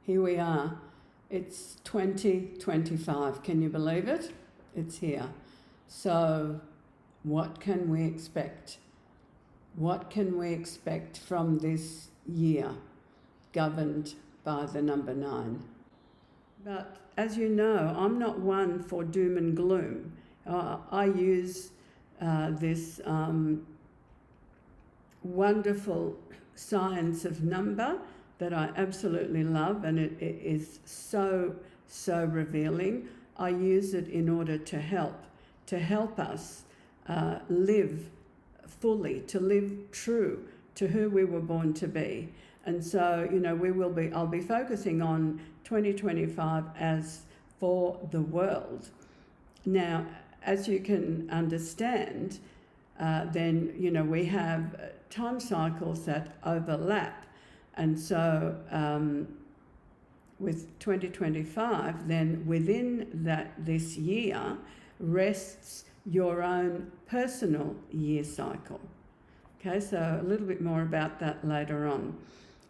Here we are. It's 2025. Can you believe it? It's here. So what can we expect? What can we expect from this year governed by the number 9? But as you know, I'm not one for doom and gloom. I use this wonderful science of number that I absolutely love, and it is so revealing. I use it in order to help us live fully, to live true to who we were born to be. And so, I'll be focusing on 2025 as for the world. Now, as you can understand, then, we have time cycles that overlap. And so with 2025, then within this year rests your own personal year cycle. Okay, so a little bit more about that later on.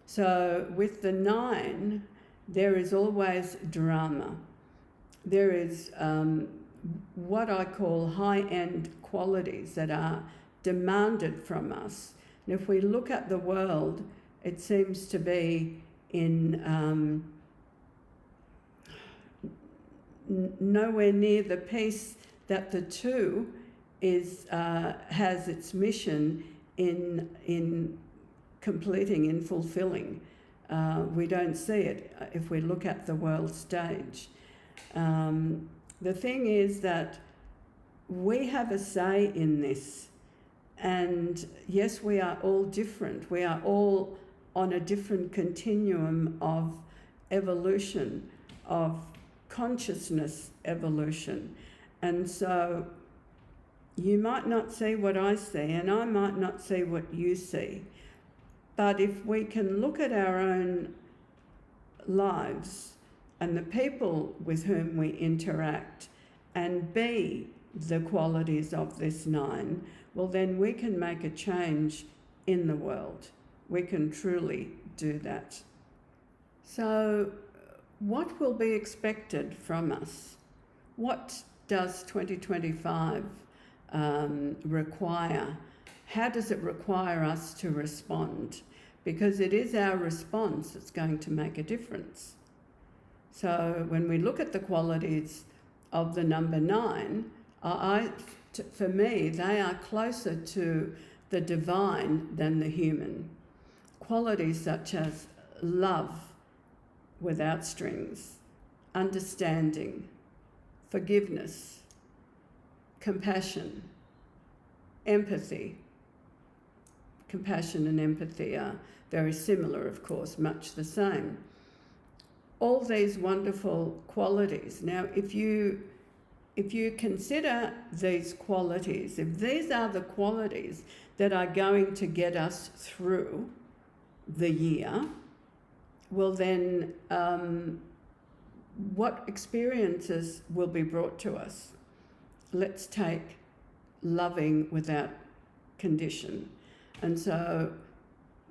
So with the 9, there is always drama. There is what I call high-end qualities that are demanded from us. And if we look at the world, it seems to be in nowhere near the peace that the 2 has its mission in completing, in fulfilling. We don't see it if we look at the world stage. The thing is that we have a say in this, and yes, we are all different. We are all on a different continuum of evolution, of consciousness evolution. And so you might not see what I see, and I might not see what you see. But if we can look at our own lives and the people with whom we interact and be the qualities of this 9, well, then we can make a change in the world. We can truly do that. So what will be expected from us? What does 2025 require? How does it require us to respond? Because it is our response that's going to make a difference. So when we look at the qualities of the number 9, for me, they are closer to the divine than the human. Qualities such as love without strings, understanding, forgiveness, compassion, empathy. Compassion and empathy are very similar, of course, much the same. All these wonderful qualities. Now, if you consider these qualities, if these are the qualities that are going to get us through the year, well then what experiences will be brought to us? Let's take loving without condition. And so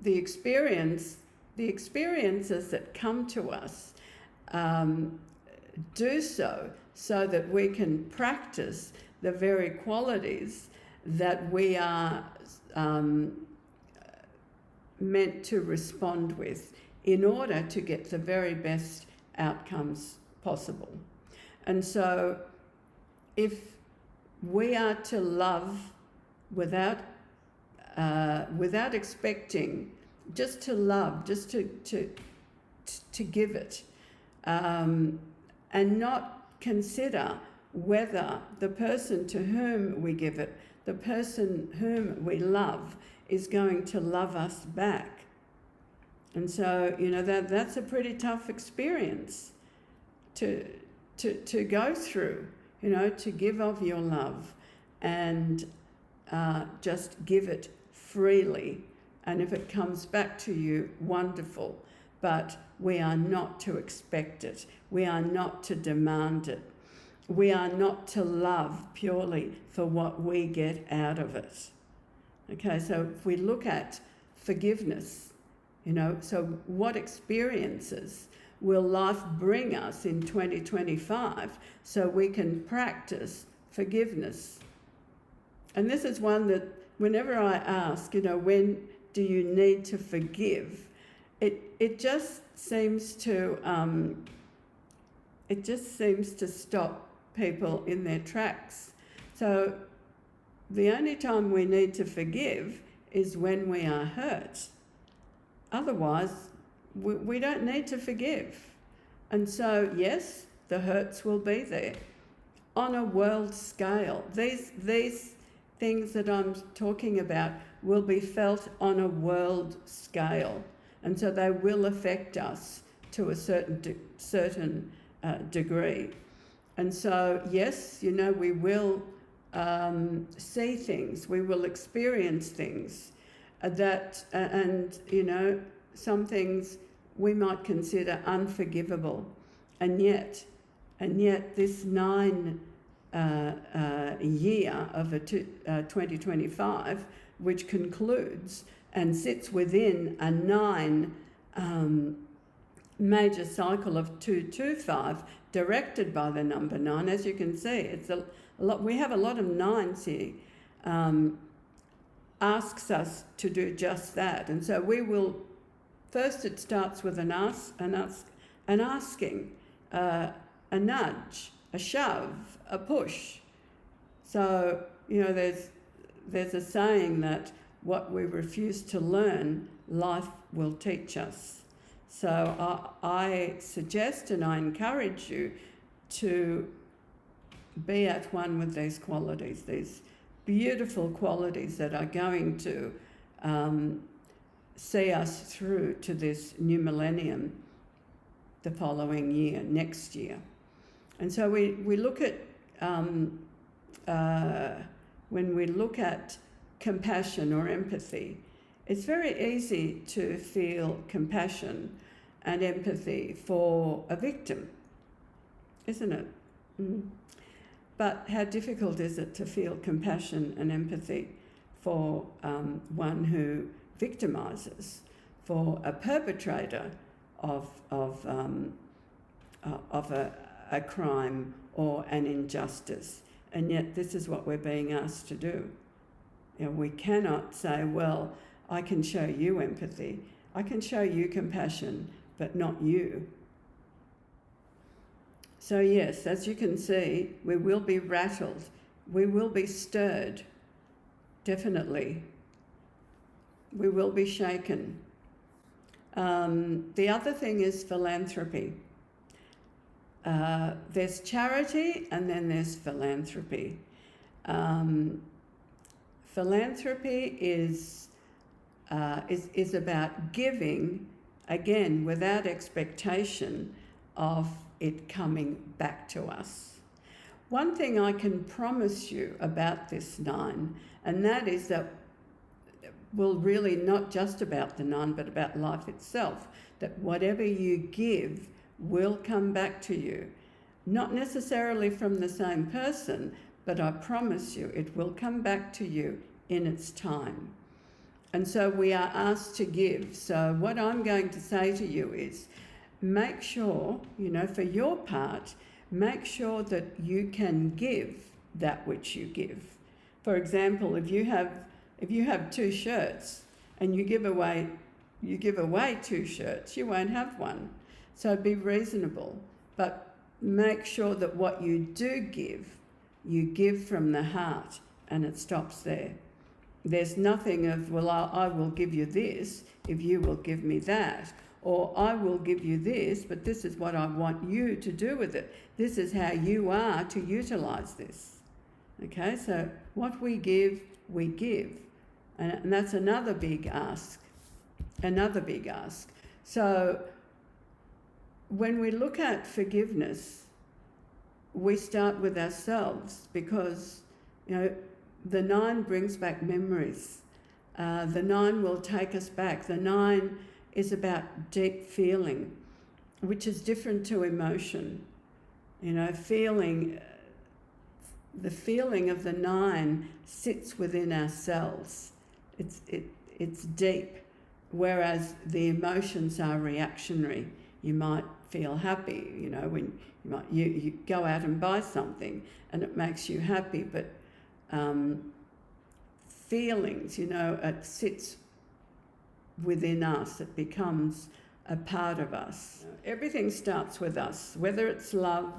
the experiences that come to us do so that we can practice the very qualities that we are meant to respond with in order to get the very best outcomes possible. And so if we are to love without expecting, just to love, just to give it, and not consider whether the person to whom we give it, the person whom we love, is going to love us back. And so, that's a pretty tough experience to go through, to give of your love and just give it freely. And if it comes back to you, wonderful. But we are not to expect it. We are not to demand it. We are not to love purely for what we get out of it. Okay, so if we look at forgiveness, so what experiences will life bring us in 2025 so we can practice forgiveness? And this is one that whenever I ask, when do you need to forgive, it just seems to stop people in their tracks. So the only time we need to forgive is when we are hurt. Otherwise, we don't need to forgive. And so, yes, the hurts will be there on a world scale. These things that I'm talking about will be felt on a world scale. And so they will affect us to a certain degree. And so, yes, we will see things, we will experience things some things we might consider unforgivable. And yet this 9 year of 2025, which concludes and sits within a 9 major cycle of 225, directed by the number 9. As you can see, it's a lot. We have a lot of 9s here. Asks us to do just that, and so we will. First, it starts with an asking, a nudge, a shove, a push. So there's a saying that what we refuse to learn, life will teach us. So I suggest and I encourage you to be at one with these qualities, these beautiful qualities that are going to see us through to this new millennium the following year, next year. And so we look at, when we look at compassion or empathy, it's very easy to feel compassion and empathy for a victim, isn't it? But how difficult is it to feel compassion and empathy for one who victimizes, for a perpetrator of a crime or an injustice? And yet this is what we're being asked to do. We cannot say, well, I can show you empathy, I can show you compassion, but not you. So yes, as you can see, we will be rattled, we will be stirred, definitely. We will be shaken. The other thing is philanthropy. There's charity and then there's philanthropy. Philanthropy is about giving, again, without expectation of it coming back to us. One thing I can promise you about this 9, and that is that, well, really not just about the 9, but about life itself, that whatever you give will come back to you. Not necessarily from the same person, but I promise you it will come back to you in its time. And so we are asked to give. So what I'm going to say to you is, make sure, for your part, make sure that you can give that which you give. For example, if you have 2 shirts and you give away 2 shirts, you won't have one. So be reasonable, but make sure that what you do give, you give from the heart, and it stops there. There's nothing of, well, I will give you this if you will give me that, or I will give you this, but this is what I want you to do with it. This is how you are to utilise this. Okay, so what we give, we give. And that's another big ask. So when we look at forgiveness, we start with ourselves, because, the 9 brings back memories. The 9 will take us back. The 9 is about deep feeling, which is different to emotion. Feeling, the feeling of the 9 sits within ourselves. It's deep, whereas the emotions are reactionary. You might feel happy, when you go out and buy something and it makes you happy, but feelings, it sits within us, it becomes a part of us. Everything starts with us, whether it's love,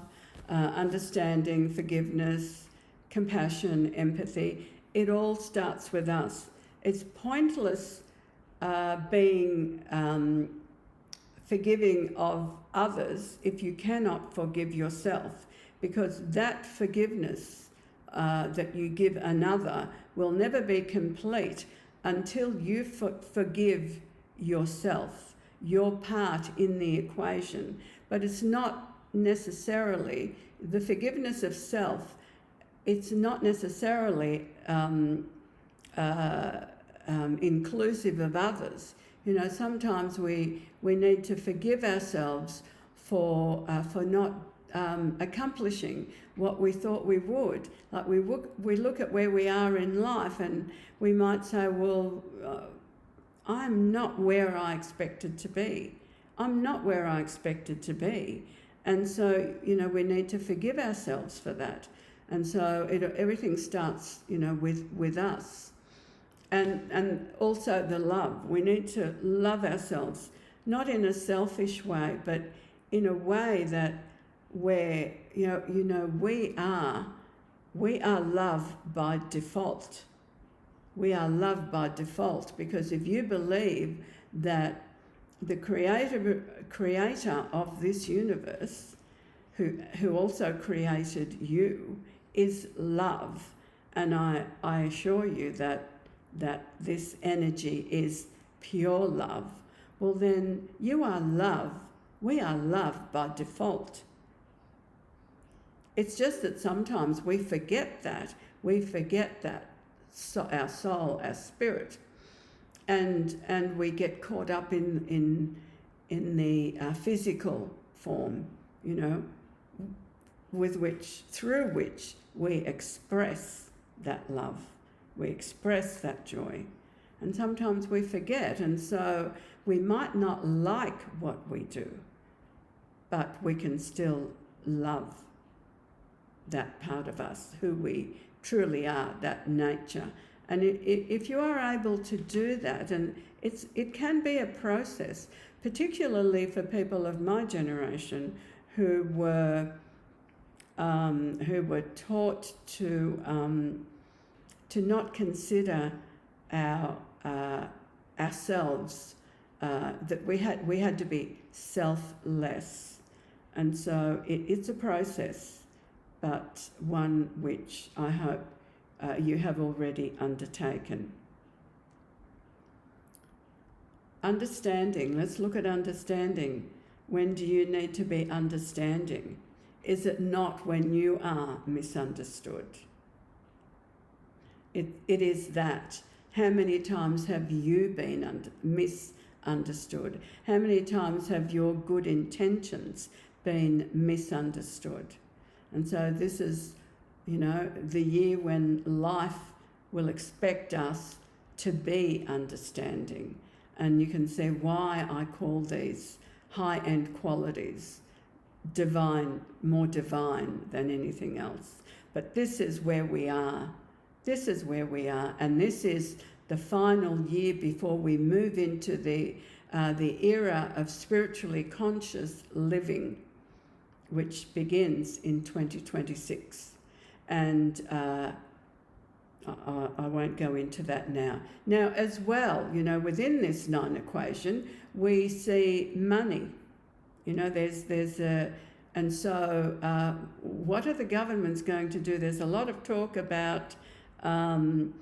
understanding, forgiveness, compassion, empathy, it all starts with us. It's pointless being forgiving of others if you cannot forgive yourself, because that forgiveness that you give another will never be complete until you forgive yourself, your part in the equation. But it's not necessarily, the forgiveness of self, it's not necessarily inclusive of others. Sometimes we need to forgive ourselves for not accomplishing what we thought we would. Like we look at where we are in life and we might say, well, I'm not where I expected to be. I'm not where I expected to be. And so, we need to forgive ourselves for that. And so everything starts, with us. And also the love. We need to love ourselves, not in a selfish way, but in a way that where, we are love by default. We are loved by default, because if you believe that the creator of this universe, who also created you, is love, and I assure you that this energy is pure love, well then you are love. We are loved by default. It's just that sometimes we forget that. So our soul, our spirit, and we get caught up in the physical form, through which we express that love, we express that joy, and sometimes we forget, and so we might not like what we do, but we can still love that part of us, who we truly are, that nature. And if you are able to do that, and it can be a process, particularly for people of my generation who were taught to not consider ourselves, that we had to be selfless, and so it's a process, but one which I hope you have already undertaken. Understanding. Let's look at understanding. When do you need to be understanding? Is it not when you are misunderstood? It is that. How many times have you been misunderstood? How many times have your good intentions been misunderstood? And so this is, the year when life will expect us to be understanding. And you can see why I call these high-end qualities divine, more divine than anything else. But this is where we are. This is where we are. And this is the final year before we move into the era of spiritually conscious living, which begins in 2026. And I won't go into that now. Now, as well, within this 9 equation, we see money. And so what are the governments going to do? There's a lot of talk about moving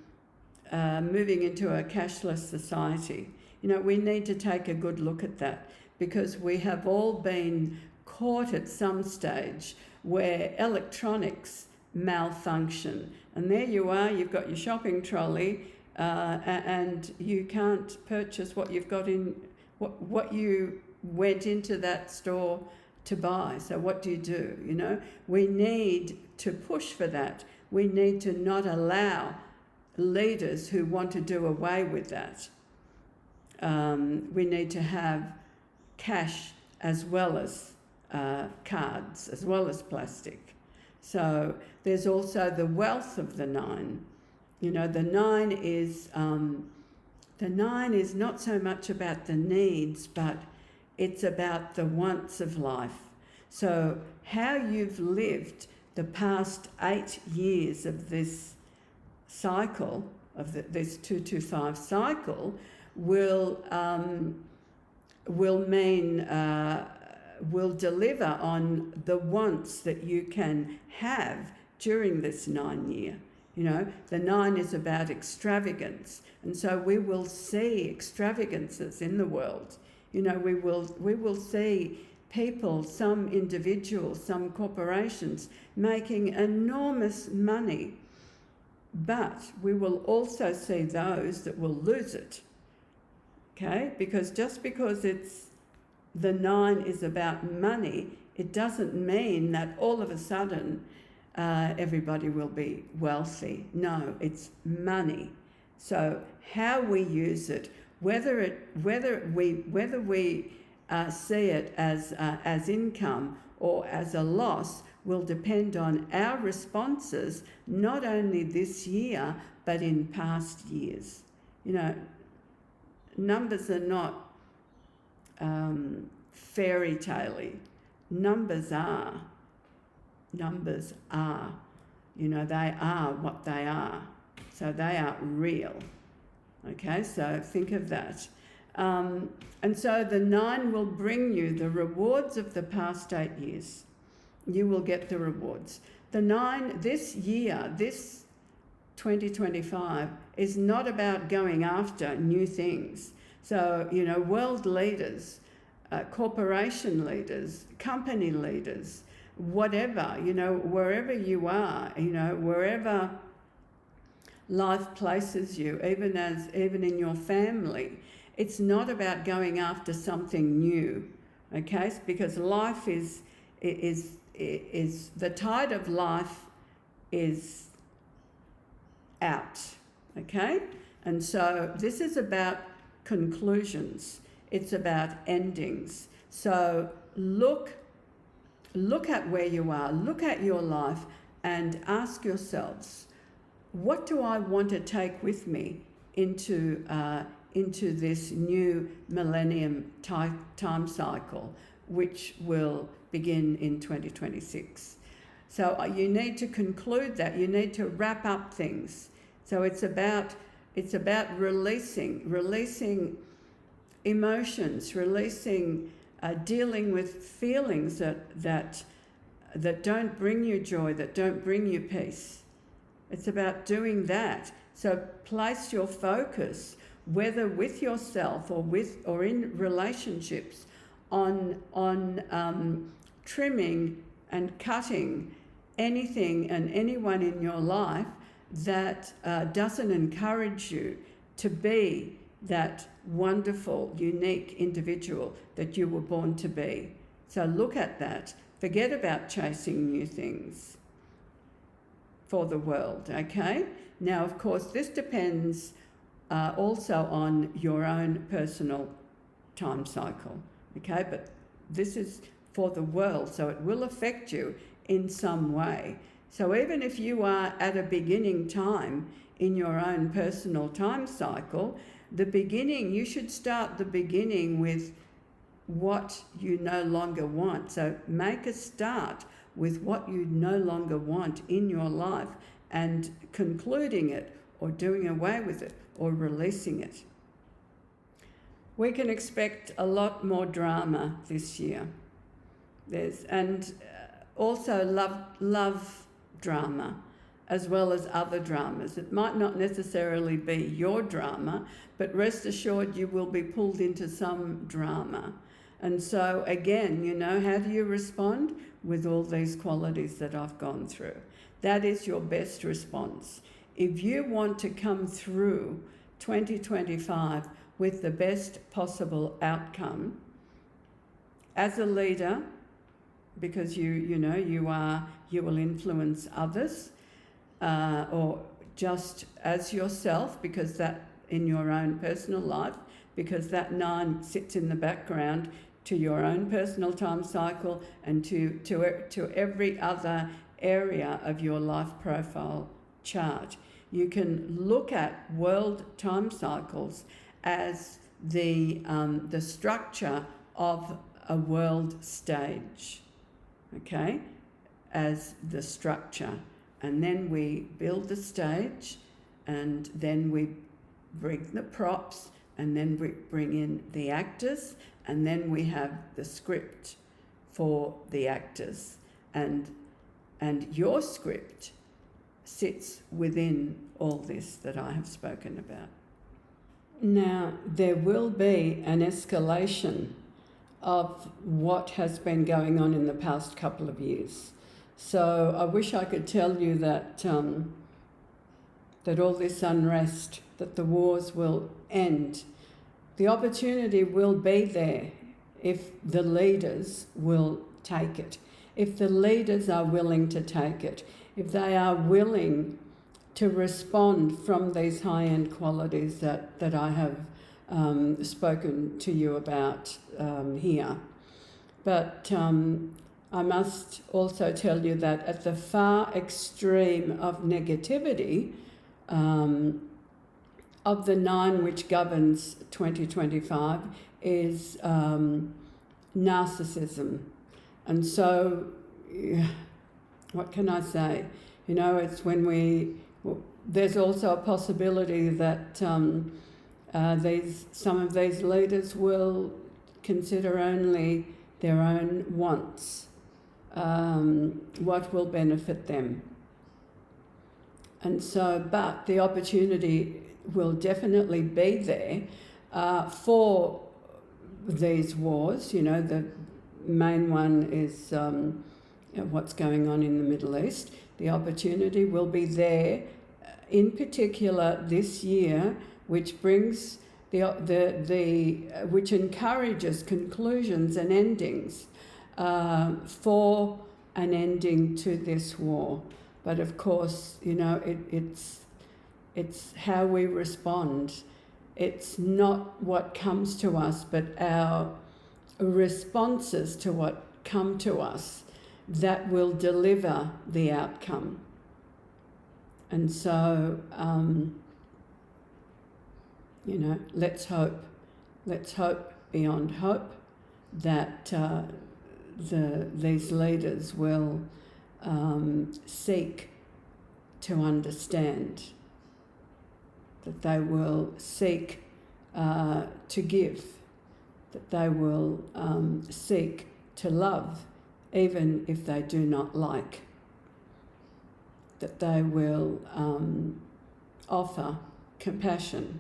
into a cashless society. We need to take a good look at that, because we have all been caught at some stage where electronics malfunction, and there you are, you've got your shopping trolley, and you can't purchase what you've got in what you went into that store to buy. So what do? We need to push for that. We need to not allow leaders who want to do away with that. We need to have cash as well as cards as well as plastic. So there's also the wealth of the 9. You know, the 9 is not so much about the needs, but it's about the wants of life. So how you've lived the past 8 years of this cycle, of this 225 cycle, will deliver on the wants that you can have during this 9 year. You know, the 9 is about extravagance, and so we will see extravagances in the world. You know, we will see people, some individuals, some corporations making enormous money, but we will also see those that will lose it. Okay, because just because the 9 is about money, it doesn't mean that all of a sudden everybody will be wealthy. No, it's money. So how we use it, whether we see it as income or as a loss, will depend on our responses, not only this year but in past years. You know, numbers are not fairy tale-y. Numbers are. You know, they are what they are. So they are real. Okay, so think of that. And so the 9 will bring you the rewards of the past 8 years. You will get the rewards. The 9 this year, this 2025, is not about going after new things. So, you know, world leaders, corporation leaders, company leaders, whatever, you know, wherever you are, you know, wherever life places you, even in your family, it's not about going after something new, okay? Because life is the tide of life is out, okay? And so this is about conclusions. It's about endings. So look at where you are, look at your life, and ask yourselves, what do I want to take with me into this new millennium time cycle, which will begin in 2026? So you need to conclude that. You need to wrap up things. So it's about releasing emotions, releasing dealing with feelings that don't bring you joy, that don't bring you peace. It's about doing that. So place your focus, whether with yourself or in relationships, on trimming and cutting anything and anyone in your life that doesn't encourage you to be that wonderful, unique individual that you were born to be. So look at that. Forget about chasing new things for the world, okay? Now, of course, this depends also on your own personal time cycle, okay? But this is for the world, so it will affect you in some way. So even if you are at a beginning time in your own personal time cycle, you should start the beginning with what you no longer want. So make a start with what you no longer want in your life and concluding it or doing away with it or releasing it. We can expect a lot more drama this year. Also love drama, as well as other dramas. It might not necessarily be your drama, but rest assured you will be pulled into some drama. And so again, you know, how do you respond? With all these qualities that I've gone through. That is your best response. If you want to come through 2025 with the best possible outcome, as a leader, because you will influence others, or just as yourself, because that in your own personal life, because that 9 sits in the background to your own personal time cycle and to every other area of your life profile chart. You can look at world time cycles as the structure of a world stage, okay, as the structure. And then we build the stage, and then we bring the props, and then we bring in the actors, and then we have the script for the actors. And your script sits within all this that I have spoken about. Now, there will be an escalation of what has been going on in the past couple of years. So I wish I could tell you that that all this unrest, that the wars will end. The opportunity will be there if the leaders will take it. If the leaders are willing to take it, if they are willing to respond from these high-end qualities that I have spoken to you about here. But I must also tell you that at the far extreme of negativity, of the 9 which governs 2025 is narcissism. And so, what can I say? You know, it's when there's also a possibility that some of these leaders will consider only their own wants, what will benefit them. And so, but the opportunity will definitely be there for these wars. You know, the main one is what's going on in the Middle East. The opportunity will be there, in particular this year, which brings which encourages conclusions and endings for an ending to this war. But of course, you know, it's how we respond. It's not what comes to us, but our responses to what come to us that will deliver the outcome. And so, you know, let's hope beyond hope that these leaders will seek to understand, that they will seek to give, that they will seek to love, even if they do not like, that they will offer compassion,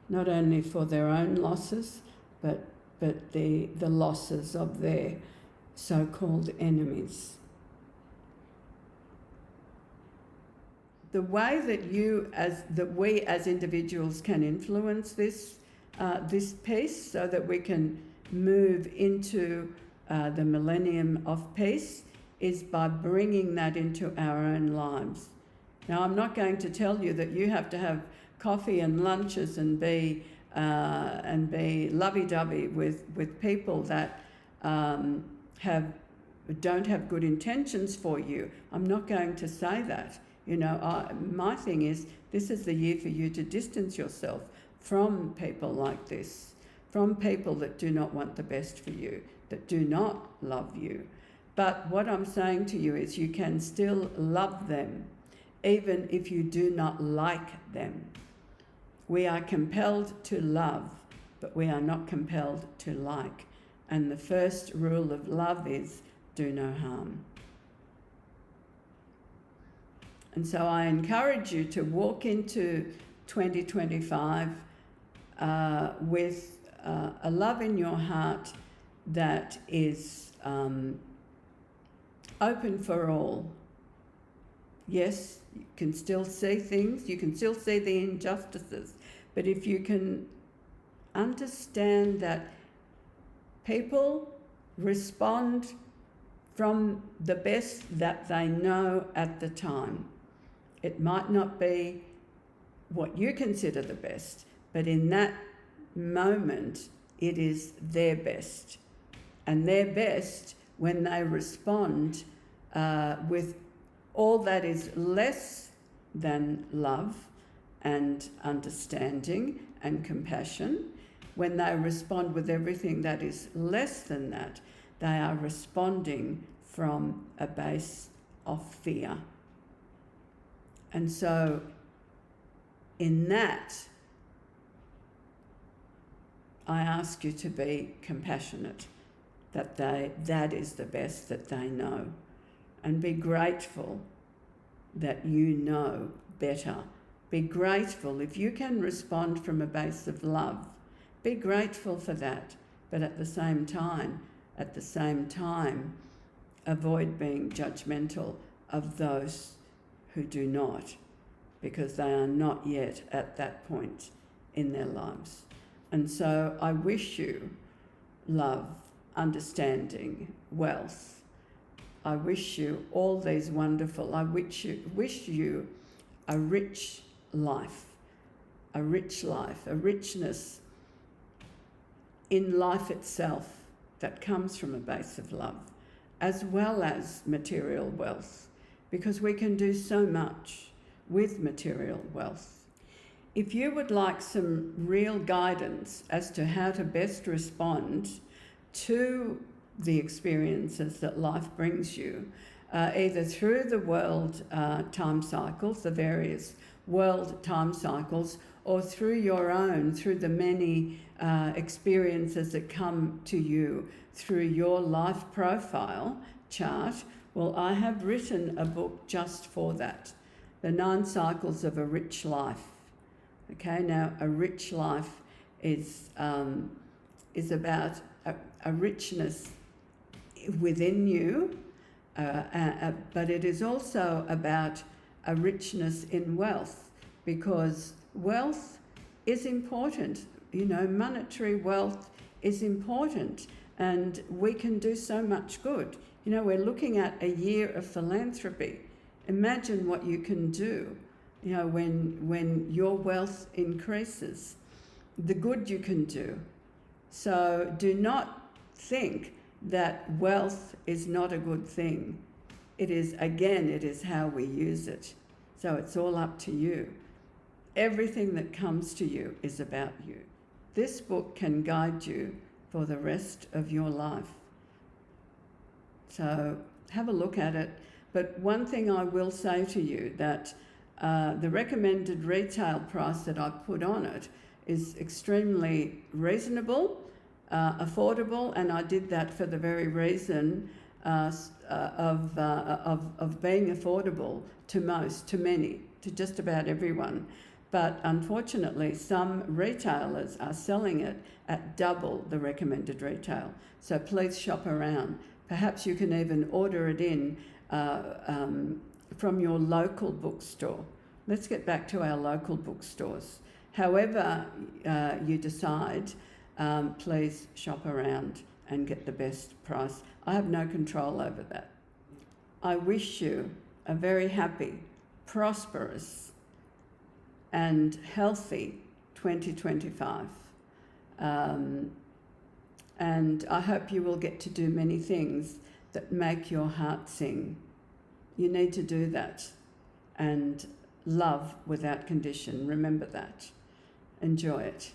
not only for their own losses, but the losses of their so-called enemies. The way that we as individuals can influence this peace, so that we can move into the millennium of peace, is by bringing that into our own lives. Now, I'm not going to tell you that you have to have coffee and lunches and be lovey-dovey with people that don't have good intentions for you. I'm not going to say that. You know, my thing is, this is the year for you to distance yourself from people like this, from people that do not want the best for you, that do not love you. But what I'm saying to you is, you can still love them, even if you do not like them. We are compelled to love, but we are not compelled to like. And the first rule of love is, do no harm. And so I encourage you to walk into 2025 with a love in your heart that is open for all. Yes, you can still see things, you can still see the injustices, but if you can understand that people respond from the best that they know at the time. It might not be what you consider the best, but in that moment, it is their best. and their best when they respond with all that is less than love and understanding and compassion. When they respond with everything that is less than that, they are responding from a base of fear. And so in that, I ask you to be compassionate, that is the best that they know, and be grateful that you know better. Be grateful if you can respond from a base of love. Be grateful for that, but at the same time, avoid being judgmental of those who do not, because they are not yet at that point in their lives. And so I wish you love, understanding, wealth. I wish you all these wonderful, I wish you a rich life, a richness in life itself that comes from a base of love, as well as material wealth, because we can do so much with material wealth. If you would like some real guidance as to how to best respond to the experiences that life brings you, either through the world time cycles, the various world time cycles, or through your own, through the many experiences that come to you through your life profile chart, well, I have written a book just for that, The 9 Cycles of a Rich Life. Okay, now a rich life is about a richness within you, but it is also about a richness in wealth, because wealth is important. You know, monetary wealth is important, and we can do so much good. You know, we're looking at a year of philanthropy. Imagine what you can do, you know, when your wealth increases, the good you can do. So do not think that wealth is not a good thing. It is how we use it. So it's all up to you. Everything that comes to you is about you. This book can guide you for the rest of your life. So have a look at it. But one thing I will say to you, that the recommended retail price that I put on it is extremely reasonable, affordable, and I did that for the very reason of being affordable to most, to many, to just about everyone. But unfortunately, some retailers are selling it at double the recommended retail. So please shop around. Perhaps you can even order it in from your local bookstore. Let's get back to our local bookstores. However you decide, please shop around and get the best price. I have no control over that. I wish you a very happy, prosperous and healthy 2025. And I hope you will get to do many things that make your heart sing. You need to do that. And love without condition. Remember that. Enjoy it.